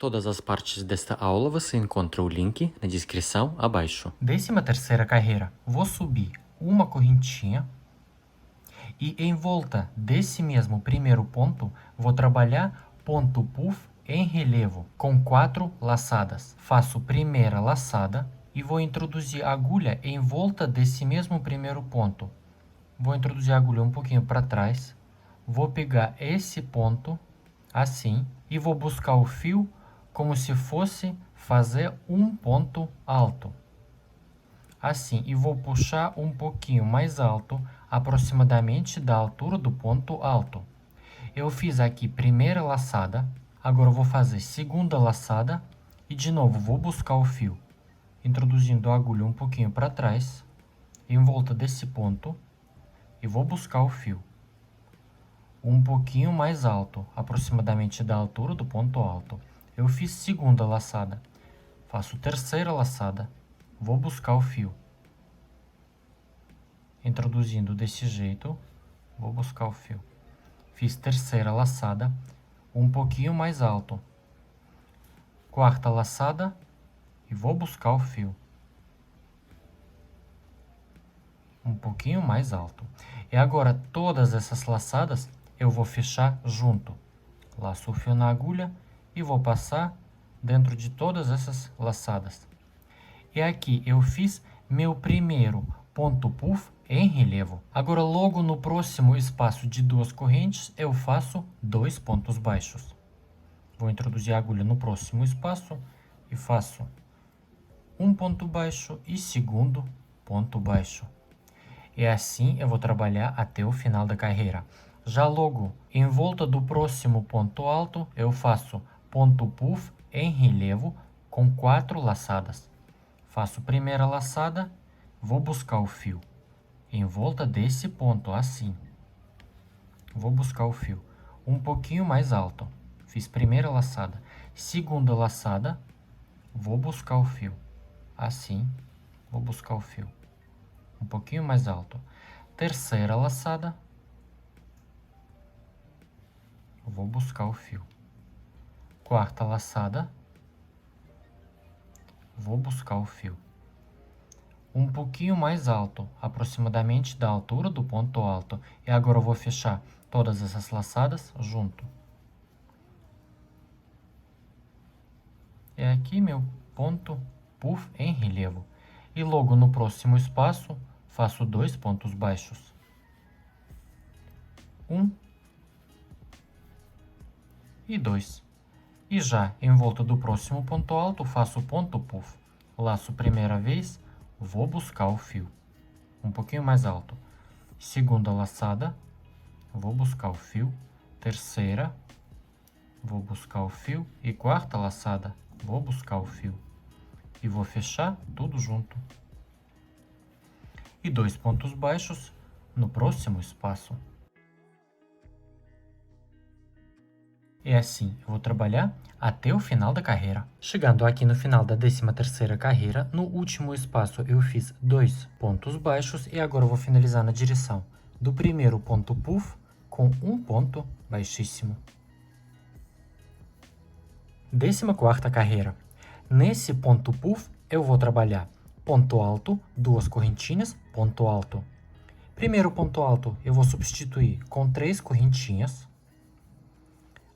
Todas as partes desta aula você encontra o link na descrição abaixo. 13ª carreira, vou subir uma correntinha e em volta desse mesmo primeiro ponto, vou trabalhar ponto puff em relevo com 4 laçadas. Faço primeira laçada e vou introduzir a agulha em volta desse mesmo primeiro ponto. Vou introduzir a agulha um pouquinho para trás, vou pegar esse ponto assim e vou buscar o fio como se fosse fazer um ponto alto. Assim, e vou puxar um pouquinho mais alto, aproximadamente da altura do ponto alto. Eu fiz aqui primeira laçada, agora eu vou fazer segunda laçada e de novo vou buscar o fio, introduzindo a agulha um pouquinho para trás, em volta desse ponto, e vou buscar o fio um pouquinho mais alto, aproximadamente da altura do ponto alto. Eu fiz segunda laçada, faço terceira laçada, vou buscar o fio, introduzindo desse jeito, vou buscar o fio. Fiz terceira laçada, um pouquinho mais alto, quarta laçada e vou buscar o fio, um pouquinho mais alto. E agora todas essas laçadas eu vou fechar junto. Laço o fio na agulha e vou passar dentro de todas essas laçadas. E aqui eu fiz meu primeiro ponto puff em relevo. Agora, logo no próximo espaço de 2 correntes, eu faço 2 pontos baixos. Vou introduzir a agulha no próximo espaço e faço um ponto baixo e segundo ponto baixo. E assim eu vou trabalhar até o final da carreira. Já logo em volta do próximo ponto alto, eu faço ponto puff em relevo com 4 laçadas. Faço primeira laçada, vou buscar o fio em volta desse ponto, assim. Vou buscar o fio um pouquinho mais alto. Fiz primeira laçada, segunda laçada, vou buscar o fio, assim. Vou buscar o fio um pouquinho mais alto. Terceira laçada, vou buscar o fio. Quarta laçada, vou buscar o fio um pouquinho mais alto, aproximadamente da altura do ponto alto. E agora eu vou fechar todas essas laçadas junto. É aqui meu ponto puff em relevo. E logo no próximo espaço, faço 2 pontos baixos. Um e 2. E já em volta do próximo ponto alto, faço ponto puff. Laço primeira vez, vou buscar o fio um pouquinho mais alto. Segunda laçada, vou buscar o fio. Terceira, vou buscar o fio. E quarta laçada, vou buscar o fio. E vou fechar tudo junto. E 2 pontos baixos no próximo espaço. E assim eu vou trabalhar até o final da carreira. Chegando aqui no final da 13ª carreira, no último espaço eu fiz 2 pontos baixos e agora eu vou finalizar na direção do primeiro ponto puff com um ponto baixíssimo. 14ª carreira. Nesse ponto puff eu vou trabalhar ponto alto, 2 correntinhas, ponto alto. Primeiro ponto alto eu vou substituir com 3 correntinhas.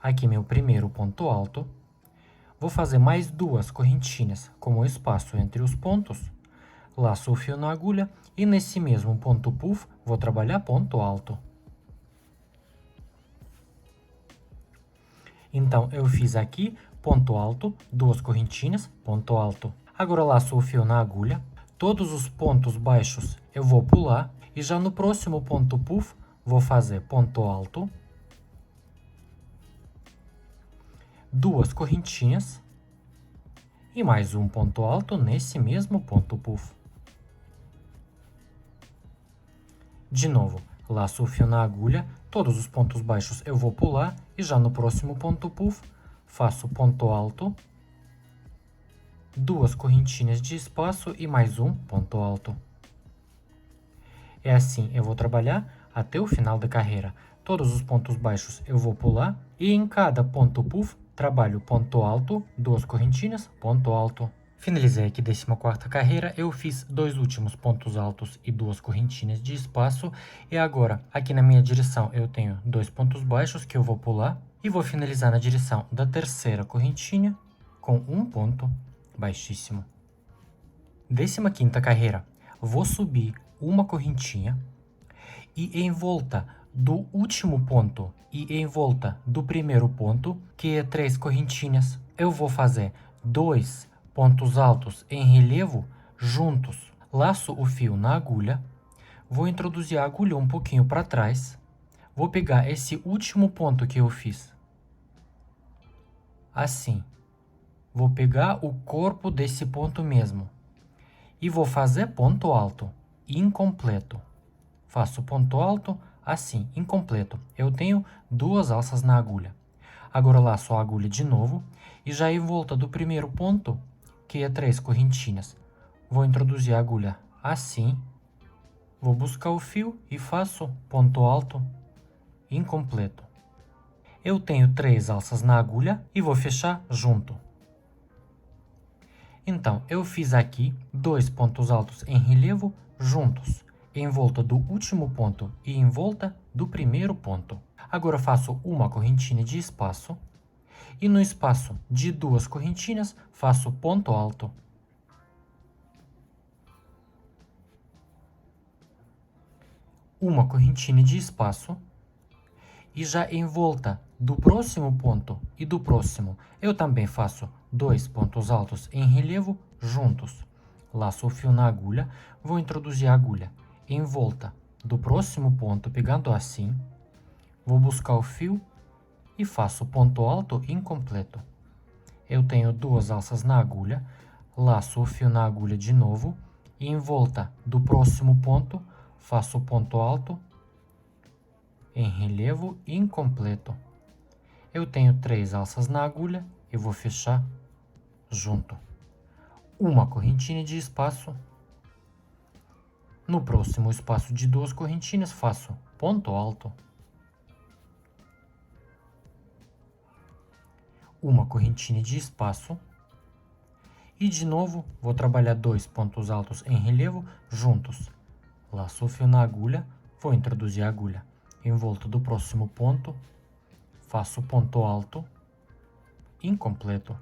Aqui meu primeiro ponto alto. Vou fazer mais 2 correntinhas como o espaço entre os pontos. Laço o fio na agulha e nesse mesmo ponto puff vou trabalhar ponto alto. Então, eu fiz aqui ponto alto, 2 correntinhas, ponto alto. Agora laço o fio na agulha. Todos os pontos baixos eu vou pular e já no próximo ponto puff vou fazer ponto alto, 2 correntinhas e mais um ponto alto nesse mesmo ponto puff. De novo, laço o fio na agulha, todos os pontos baixos eu vou pular e já no próximo ponto puff faço ponto alto, 2 correntinhas de espaço e mais um ponto alto. É assim eu vou trabalhar até o final da carreira. Todos os pontos baixos eu vou pular e em cada ponto puff trabalho ponto alto, 2 correntinhas, ponto alto. Finalizei aqui 14ª carreira, eu fiz 2 últimos pontos altos e 2 correntinhas de espaço. E agora, aqui na minha direção, eu tenho 2 pontos baixos que eu vou pular. E vou finalizar na direção da 3ª correntinha com um ponto baixíssimo. 15ª carreira, vou subir uma correntinha. E em volta do último ponto e em volta do primeiro ponto, que é 3 correntinhas, eu vou fazer 2 pontos altos em relevo juntos. Laço o fio na agulha, vou introduzir a agulha um pouquinho para trás, vou pegar esse último ponto que eu fiz, assim, vou pegar o corpo desse ponto mesmo e vou fazer ponto alto incompleto. Faço ponto alto assim, incompleto. Eu tenho 2 alças na agulha. Agora laço a agulha de novo e já em volta do primeiro ponto, que é 3 correntinhas, vou introduzir a agulha assim, vou buscar o fio e faço ponto alto incompleto. Eu tenho 3 alças na agulha e vou fechar junto. Então, eu fiz aqui 2 pontos altos em relevo juntos, em volta do último ponto e em volta do primeiro ponto. Agora faço uma correntinha de espaço e no espaço de 2 correntinhas faço ponto alto. Uma correntinha de espaço e já em volta do próximo ponto e do próximo eu também faço 2 pontos altos em relevo juntos. Laço o fio na agulha, vou introduzir a agulha em volta do próximo ponto, pegando assim, vou buscar o fio e faço ponto alto incompleto. Eu tenho 2 alças na agulha, laço o fio na agulha de novo e em volta do próximo ponto faço ponto alto em relevo incompleto. Eu tenho 3 alças na agulha e vou fechar junto. Uma correntinha de espaço. No próximo espaço de 2 correntinhas faço ponto alto. Uma correntinha de espaço. E de novo vou trabalhar 2 pontos altos em relevo juntos. Laço o fio na agulha, vou introduzir a agulha em volta do próximo ponto, faço ponto alto incompleto.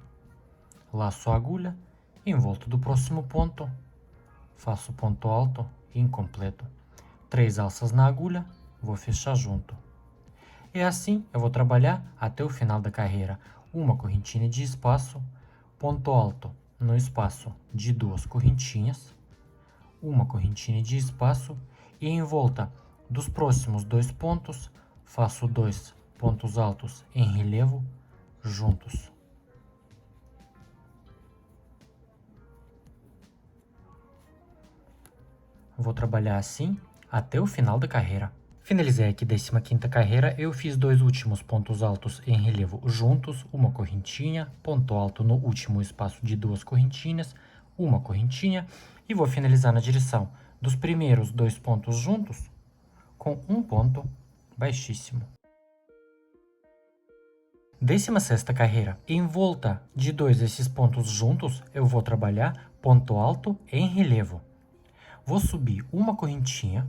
Laço a agulha em volta do próximo ponto, faço ponto alto incompleto. 3 alças na agulha, vou fechar junto. E assim eu vou trabalhar até o final da carreira. Uma correntinha de espaço, ponto alto no espaço de 2 correntinhas, uma correntinha de espaço e em volta dos próximos 2 pontos faço 2 pontos altos em relevo juntos. Vou trabalhar assim até o final da carreira. Finalizei aqui 15ª carreira, eu fiz 2 últimos pontos altos em relevo juntos, uma correntinha, ponto alto no último espaço de 2 correntinhas, uma correntinha, e vou finalizar na direção dos primeiros 2 pontos juntos com um ponto baixíssimo. 16ª carreira, em volta de 2 desses pontos juntos, eu vou trabalhar ponto alto em relevo. Vou subir uma correntinha,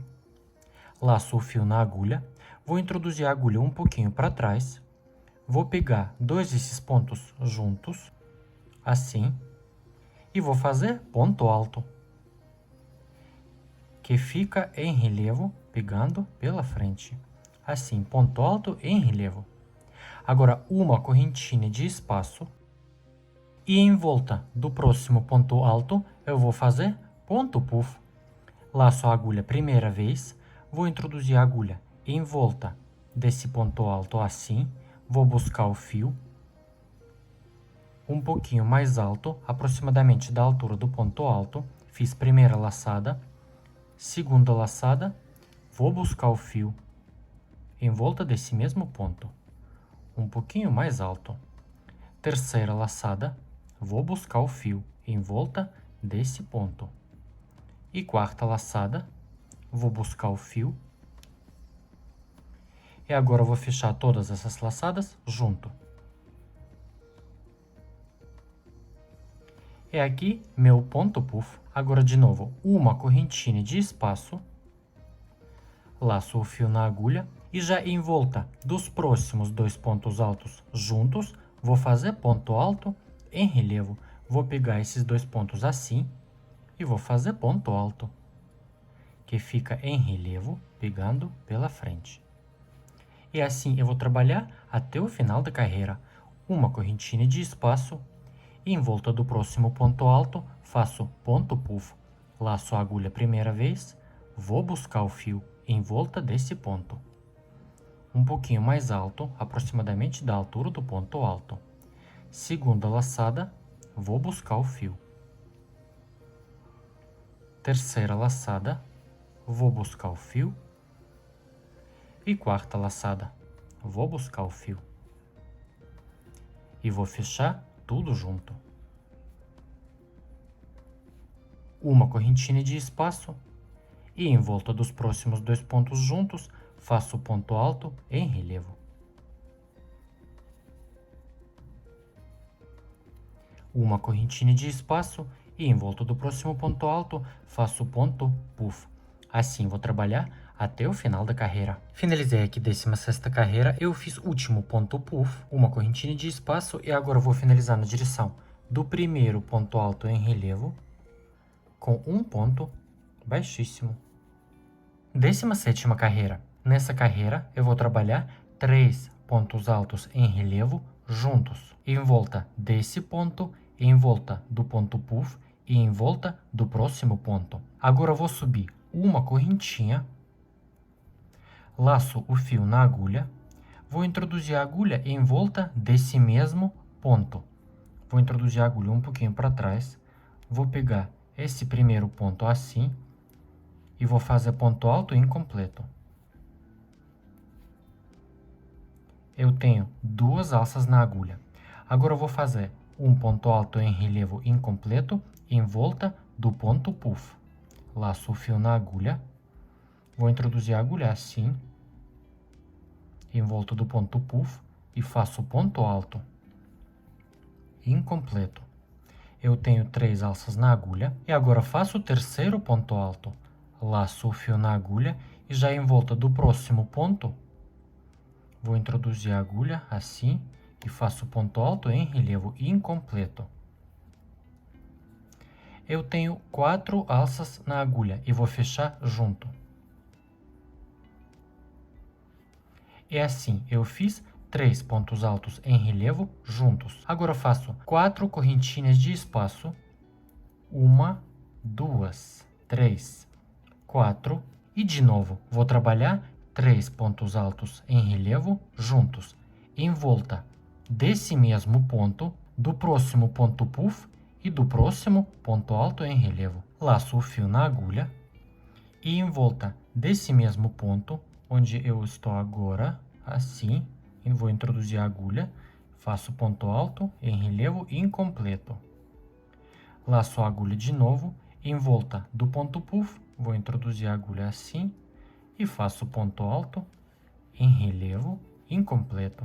laço o fio na agulha, vou introduzir a agulha um pouquinho para trás, vou pegar 2 desses pontos juntos, assim, e vou fazer ponto alto, que fica em relevo, pegando pela frente. Assim, ponto alto em relevo. Agora, uma correntinha de espaço, e em volta do próximo ponto alto, eu vou fazer ponto puff. Laço a agulha primeira vez, vou introduzir a agulha em volta desse ponto alto assim, vou buscar o fio um pouquinho mais alto, aproximadamente da altura do ponto alto, fiz primeira laçada, segunda laçada, vou buscar o fio em volta desse mesmo ponto, um pouquinho mais alto, terceira laçada, vou buscar o fio em volta desse ponto, e quarta laçada, vou buscar o fio, e agora eu vou fechar todas essas laçadas junto. É aqui meu ponto puff. Agora, de novo, uma correntinha de espaço. Laço o fio na agulha e já em volta dos próximos dois pontos altos juntos, vou fazer ponto alto em relevo. Vou pegar esses dois pontos assim e vou fazer ponto alto, que fica em relevo, pegando pela frente. E assim eu vou trabalhar até o final da carreira. Uma correntinha de espaço e em volta do próximo ponto alto, faço ponto puff. Laço a agulha a primeira vez, vou buscar o fio em volta desse ponto. Um pouquinho mais alto, aproximadamente da altura do ponto alto. Segunda laçada, vou buscar o fio. Terceira laçada, vou buscar o fio. E quarta laçada, vou buscar o fio. E vou fechar tudo junto. Uma correntinha de espaço e em volta dos próximos dois pontos juntos, faço ponto alto em relevo. Uma correntinha de espaço e em volta do próximo ponto alto, faço ponto puff. Assim vou trabalhar até o final da carreira. Finalizei aqui 16ª carreira, eu fiz último ponto puff, uma correntinha de espaço e agora vou finalizar na direção do primeiro ponto alto em relevo com um ponto baixíssimo. 17ª carreira. Nessa carreira eu vou trabalhar 3 pontos altos em relevo juntos, em volta desse ponto, em volta do ponto puff e em volta do próximo ponto. Agora eu vou subir uma correntinha, laço o fio na agulha, vou introduzir a agulha em volta desse mesmo ponto. Vou introduzir a agulha um pouquinho para trás, vou pegar esse primeiro ponto assim e vou fazer ponto alto incompleto. Eu tenho 2 alças na agulha. Agora eu vou fazer um ponto alto em relevo incompleto em volta do ponto puff. Laço o fio na agulha, vou introduzir a agulha assim, em volta do ponto puff e faço ponto alto incompleto. Eu tenho 3 alças na agulha e agora faço o terceiro ponto alto. Laço o fio na agulha e já em volta do próximo ponto, vou introduzir a agulha assim e faço ponto alto em relevo incompleto. Eu tenho 4 alças na agulha e vou fechar junto. E assim, eu fiz 3 pontos altos em relevo juntos. Agora eu faço 4 correntinhas de espaço. 1, 2, 3, 4. E de novo, vou trabalhar 3 pontos altos em relevo juntos, em volta desse mesmo ponto, do próximo ponto puff e do próximo ponto alto em relevo. Laço o fio na agulha e em volta desse mesmo ponto, onde eu estou agora, assim, e vou introduzir a agulha, faço ponto alto em relevo incompleto. Laço a agulha de novo, em volta do ponto puff, vou introduzir a agulha assim e faço ponto alto em relevo incompleto.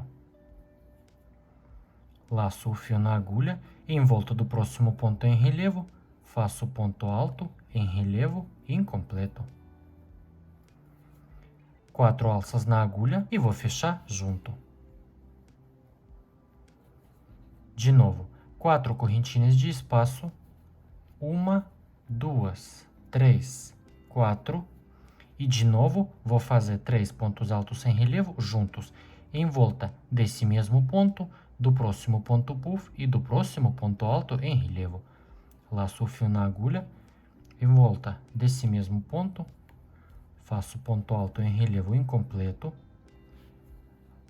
Laço o fio na agulha e em volta do próximo ponto em relevo, faço ponto alto em relevo incompleto. 4 alças na agulha e vou fechar junto. De novo, 4 correntinhas de espaço, 1, 2, 3, 4. E de novo, vou fazer 3 pontos altos sem relevo juntos, em volta desse mesmo ponto, do próximo ponto puff e do próximo ponto alto em relevo. Laço o fio na agulha, em volta desse mesmo ponto, faço ponto alto em relevo incompleto,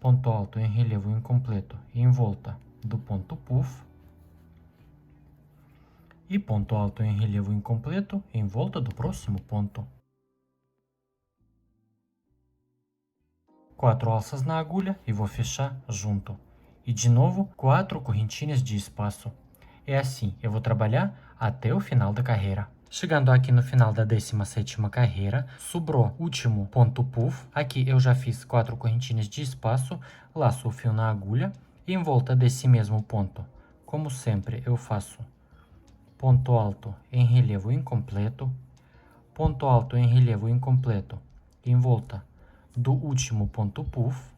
ponto alto em relevo incompleto em volta do ponto puff e ponto alto em relevo incompleto em volta do próximo ponto. 4 alças na agulha e vou fechar junto. E de novo, 4 correntinhas de espaço. É assim, eu vou trabalhar até o final da carreira. Chegando aqui no final da 17ª carreira, sobrou o último ponto puff. Aqui eu já fiz 4 correntinhas de espaço, laço o fio na agulha e em volta desse mesmo ponto, como sempre, eu faço ponto alto em relevo incompleto, ponto alto em relevo incompleto em volta do último ponto puff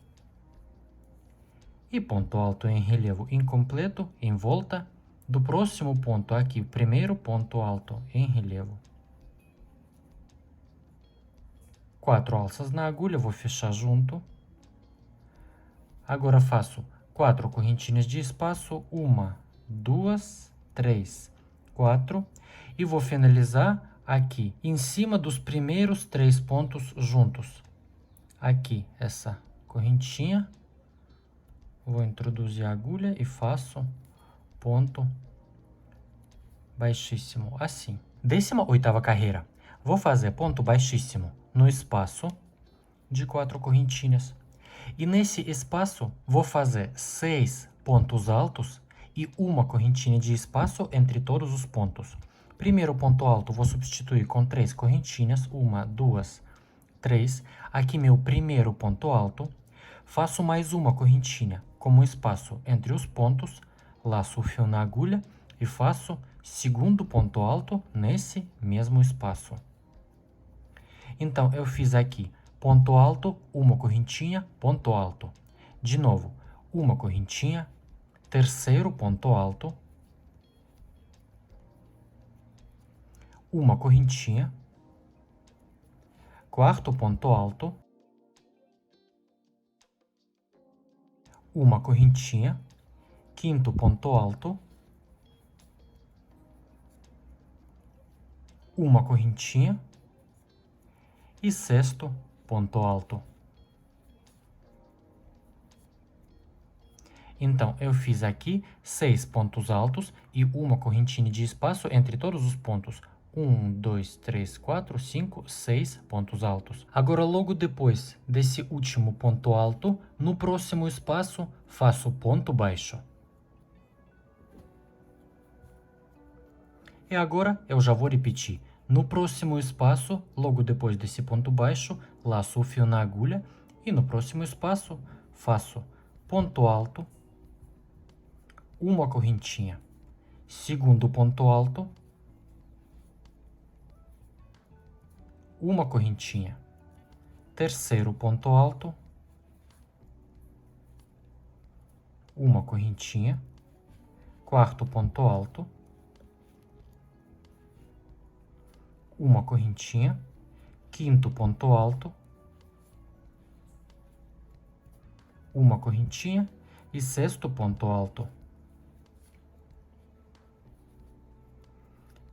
e ponto alto em relevo incompleto em volta do próximo ponto aqui, o primeiro ponto alto em relevo. 4 alças na agulha, vou fechar junto. Agora faço 4 correntinhas de espaço, 1, 2, 3, 4, e vou finalizar aqui, em cima dos primeiros 3 pontos juntos. Aqui, essa correntinha, vou introduzir a agulha e faço ponto baixíssimo, assim. 18ª carreira, vou fazer ponto baixíssimo no espaço de 4 correntinhas. E nesse espaço, vou fazer 6 pontos altos e uma correntinha de espaço entre todos os pontos. Primeiro ponto alto, vou substituir com 3 correntinhas, 1, 2, 3. Aqui meu primeiro ponto alto. Faço mais uma correntinha como espaço entre os pontos, laço o fio na agulha e faço segundo ponto alto nesse mesmo espaço. Então, eu fiz aqui ponto alto, uma correntinha, ponto alto. De novo, uma correntinha, terceiro ponto alto, uma correntinha, quarto ponto alto, uma correntinha, quinto ponto alto, uma correntinha e sexto ponto alto. Então, eu fiz aqui 6 pontos altos e uma correntinha de espaço entre todos os pontos. 1, 2, 3, 4, 5, 6 pontos altos. Agora, logo depois desse último ponto alto, no próximo espaço, faço ponto baixo. E agora, eu já vou repetir. No próximo espaço, logo depois desse ponto baixo, laço o fio na agulha e no próximo espaço, faço ponto alto, uma correntinha, segundo ponto alto, uma correntinha, terceiro ponto alto, uma correntinha, quarto ponto alto, uma correntinha, quinto ponto alto, uma correntinha e sexto ponto alto.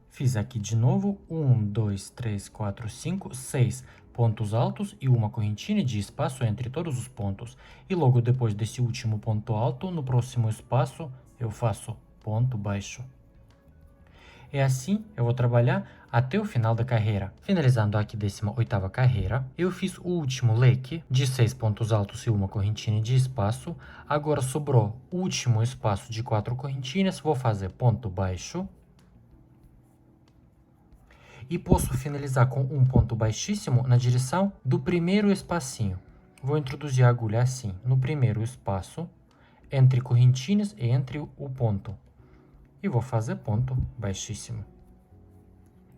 Fiz aqui de novo 1, 2, 3, 4, 5, 6 pontos altos e uma correntinha de espaço entre todos os pontos. E logo depois desse último ponto alto, no próximo espaço, eu faço ponto baixo. É assim, eu vou trabalhar até o final da carreira. Finalizando aqui 18ª carreira, eu fiz o último leque de 6 pontos altos e uma correntinha de espaço. Agora sobrou o último espaço de 4 correntinhas, vou fazer ponto baixo. E posso finalizar com um ponto baixíssimo na direção do primeiro espacinho. Vou introduzir a agulha assim, no primeiro espaço, entre correntinhas e entre o ponto. E vou fazer ponto baixíssimo.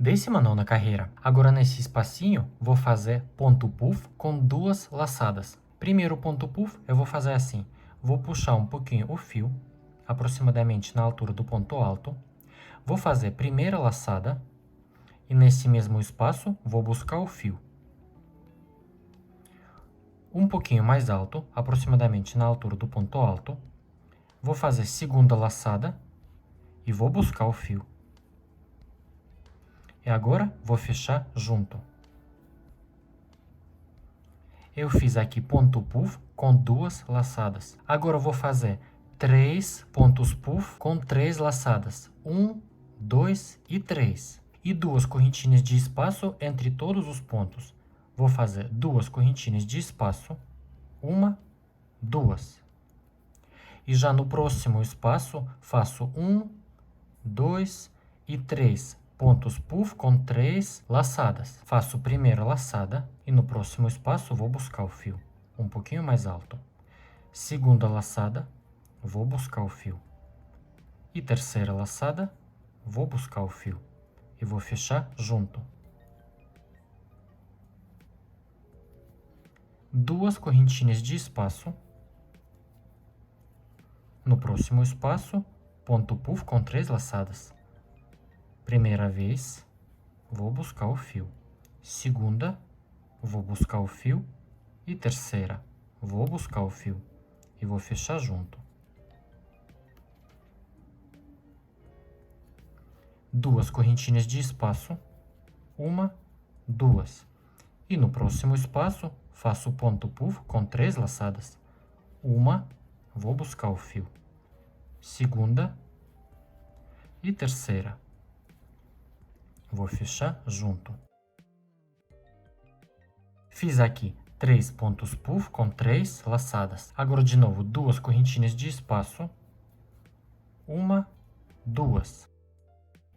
19ª carreira. Agora nesse espacinho, vou fazer ponto puff com 2 laçadas. Primeiro ponto puff, eu vou fazer assim. Vou puxar um pouquinho o fio, aproximadamente na altura do ponto alto. Vou fazer primeira laçada. E nesse mesmo espaço, vou buscar o fio. Um pouquinho mais alto, aproximadamente na altura do ponto alto. Vou fazer segunda laçada e vou buscar o fio. E agora, vou fechar junto. Eu fiz aqui ponto puff com 2 laçadas. Agora, vou fazer 3 pontos puff com 3 laçadas. 1, 2 e 3. E 2 correntinhas de espaço entre todos os pontos. Vou fazer 2 correntinhas de espaço, 1, 2. E já no próximo espaço, faço 1, 2 e 3 pontos puff com 3 laçadas. Faço primeira laçada e no próximo espaço vou buscar o fio, um pouquinho mais alto. Segunda laçada, vou buscar o fio. E terceira laçada, vou buscar o fio e vou fechar junto. Duas correntinhas de espaço. No próximo espaço, ponto puff com 3 laçadas. Primeira vez, vou buscar o fio. Segunda, vou buscar o fio. E terceira, vou buscar o fio e vou fechar junto. Duas correntinhas de espaço. Uma, duas. E no próximo espaço, faço ponto puff com 3 laçadas. Uma, vou buscar o fio. Segunda e terceira. Vou fechar junto. Fiz aqui 3 pontos puff com 3 laçadas. Agora, de novo, duas correntinhas de espaço. Uma, duas.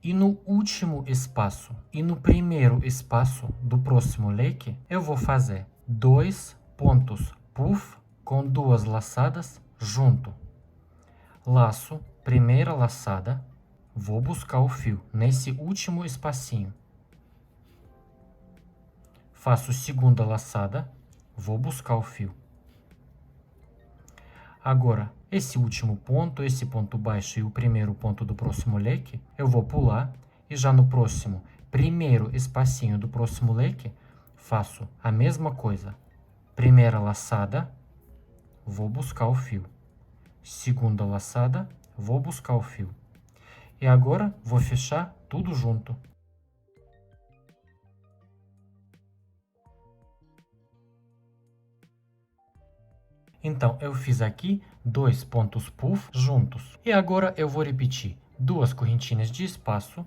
E no último espaço e no primeiro espaço do próximo leque, eu vou fazer 2 pontos puff com 2 laçadas junto. Laço, primeira laçada, vou buscar o fio nesse último espacinho. Faço segunda laçada, vou buscar o fio. Agora, esse último ponto, esse ponto baixo e o primeiro ponto do próximo leque, eu vou pular e já no próximo, primeiro espacinho do próximo leque, faço a mesma coisa. Primeira laçada, vou buscar o fio. Segunda laçada, vou buscar o fio. E agora, vou fechar tudo junto. Então, eu fiz aqui 2 pontos puff juntos. E agora, eu vou repetir 2 correntinhas de espaço.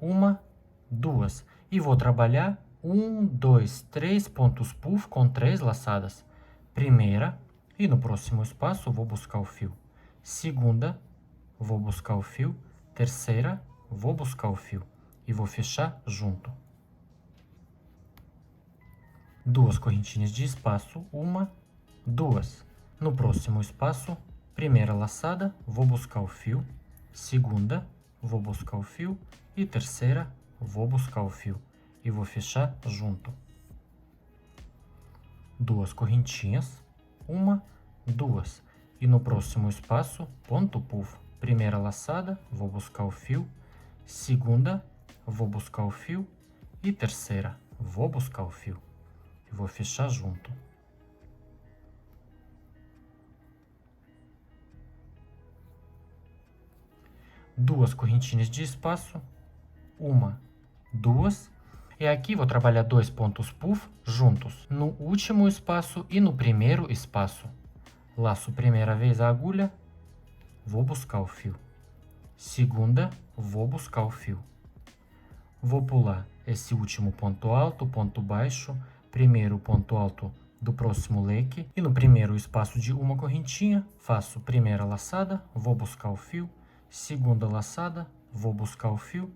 Uma, duas. E vou trabalhar 1, 2, 3 pontos puff com 3 laçadas. Primeira, e no próximo espaço, vou buscar o fio. Segunda, vou buscar o fio. Terceira, vou buscar o fio. E vou fechar junto. Duas correntinhas de espaço. Uma, duas. No próximo espaço, primeira laçada, vou buscar o fio. Segunda, vou buscar o fio. E terceira, vou buscar o fio. E vou fechar junto. Duas correntinhas. Uma, duas. E no próximo espaço, ponto puff. Primeira laçada, vou buscar o fio. Segunda, vou buscar o fio. E terceira, vou buscar o fio. E vou fechar junto. Duas correntinhas de espaço. Uma, duas. E aqui vou trabalhar 2 pontos puff juntos. No último espaço e no primeiro espaço. Laço primeira vez a agulha. Vou buscar o fio. Segunda, vou buscar o fio. Vou pular esse último ponto alto, ponto baixo, primeiro ponto alto do próximo leque. E no primeiro espaço de uma correntinha, faço primeira laçada, vou buscar o fio. Segunda laçada, vou buscar o fio.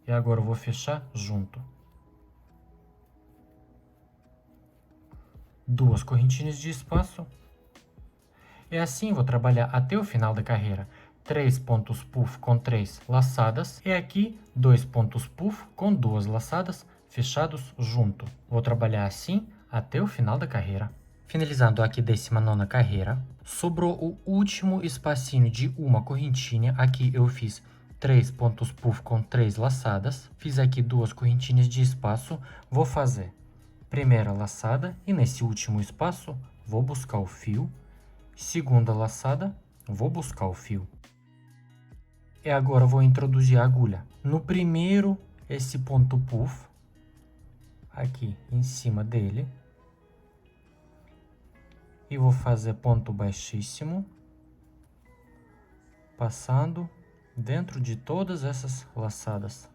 E agora eu vou fechar junto. Duas correntinhas de espaço. E assim vou trabalhar até o final da carreira. 3 pontos puff com 3 laçadas. E aqui, 2 pontos puff com 2 laçadas fechados junto. Vou trabalhar assim até o final da carreira. Finalizando aqui 19ª carreira, sobrou o último espacinho de uma correntinha. Aqui eu fiz 3 pontos puff com 3 laçadas. Fiz aqui 2 correntinhas de espaço. Vou fazer primeira laçada e nesse último espaço vou buscar o fio. Segunda laçada, vou buscar o fio. E agora vou introduzir a agulha. No primeiro, esse ponto puff, aqui em cima dele. E vou fazer ponto baixíssimo, passando dentro de todas essas laçadas.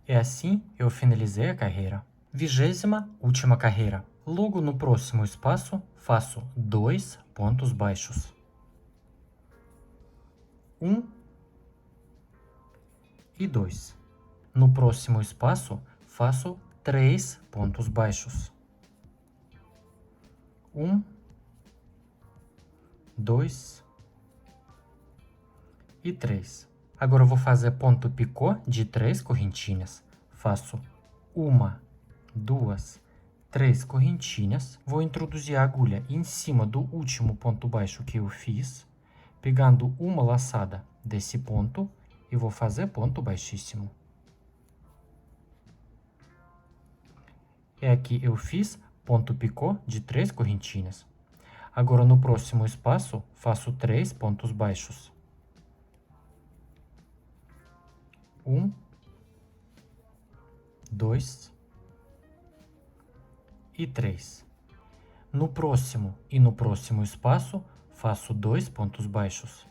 E assim eu finalizei a carreira. 20ª carreira. Logo no próximo espaço, faço 2 pontos baixos. 1 e 2. No próximo espaço, faço 3 pontos baixos. 1, 2 e 3. Agora eu vou fazer ponto picô de 3 correntinhas. Faço 1, 2, 3 correntinhas. Vou introduzir a agulha em cima do último ponto baixo que eu fiz, pegando uma laçada desse ponto e vou fazer ponto baixíssimo. E aqui eu fiz ponto picô de 3 correntinhas. Agora, no próximo espaço, faço 3 pontos baixos. 1, 2 e 3. No próximo e no próximo espaço, faço 2 pontos baixos.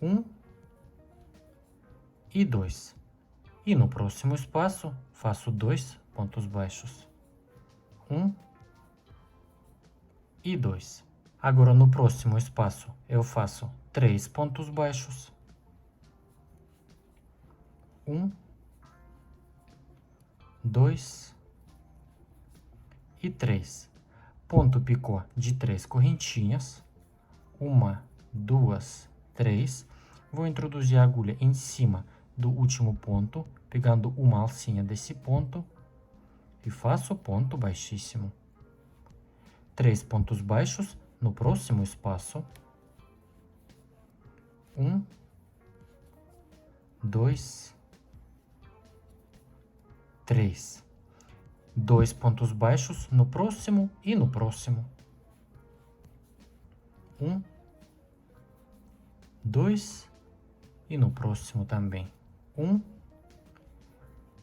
1 e 2. E no próximo espaço, faço 2 pontos baixos. 1 e 2. Agora, no próximo espaço, eu faço 3 pontos baixos. 1, 2 e 3. Ponto picô de 3 correntinhas. 1, 2, 3. Vou introduzir a agulha em cima do último ponto, pegando uma alcinha desse ponto e faço ponto baixíssimo. 3 pontos baixos no próximo espaço. 1, 2, 3. 2 pontos baixos no próximo e no próximo. 1, 2 e no próximo também. 1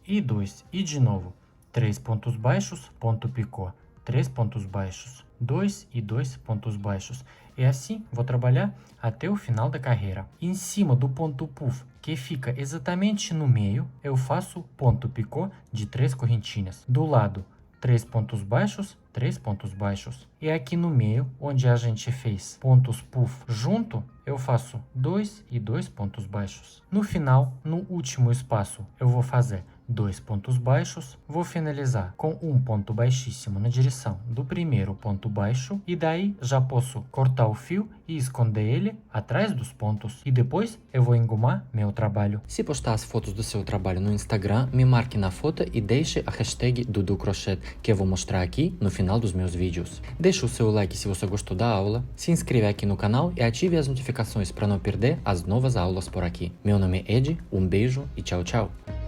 e 2. E de novo, 3 pontos baixos, ponto picô. 3 pontos baixos, 2 e 2 pontos baixos. E assim vou trabalhar até o final da carreira. Em cima do ponto puff, que fica exatamente no meio, eu faço ponto picô de 3 correntinhas. Do lado, 3 pontos baixos, 3 pontos baixos. E aqui no meio, onde a gente fez pontos puff junto, eu faço 2 e 2 pontos baixos. No final, no último espaço, eu vou fazer 2 pontos baixos, vou finalizar com um ponto baixíssimo na direção do primeiro ponto baixo, e daí já posso cortar o fio e esconder ele atrás dos pontos. E depois eu vou engomar meu trabalho. Se postar as fotos do seu trabalho no Instagram, me marque na foto e deixe a hashtag DuduCrochê, que eu vou mostrar aqui no final dos meus vídeos. Deixe o seu like se você gostou da aula, se inscreva aqui no canal e ative as notificações para não perder as novas aulas por aqui. Meu nome é Ed, um beijo e tchau, tchau!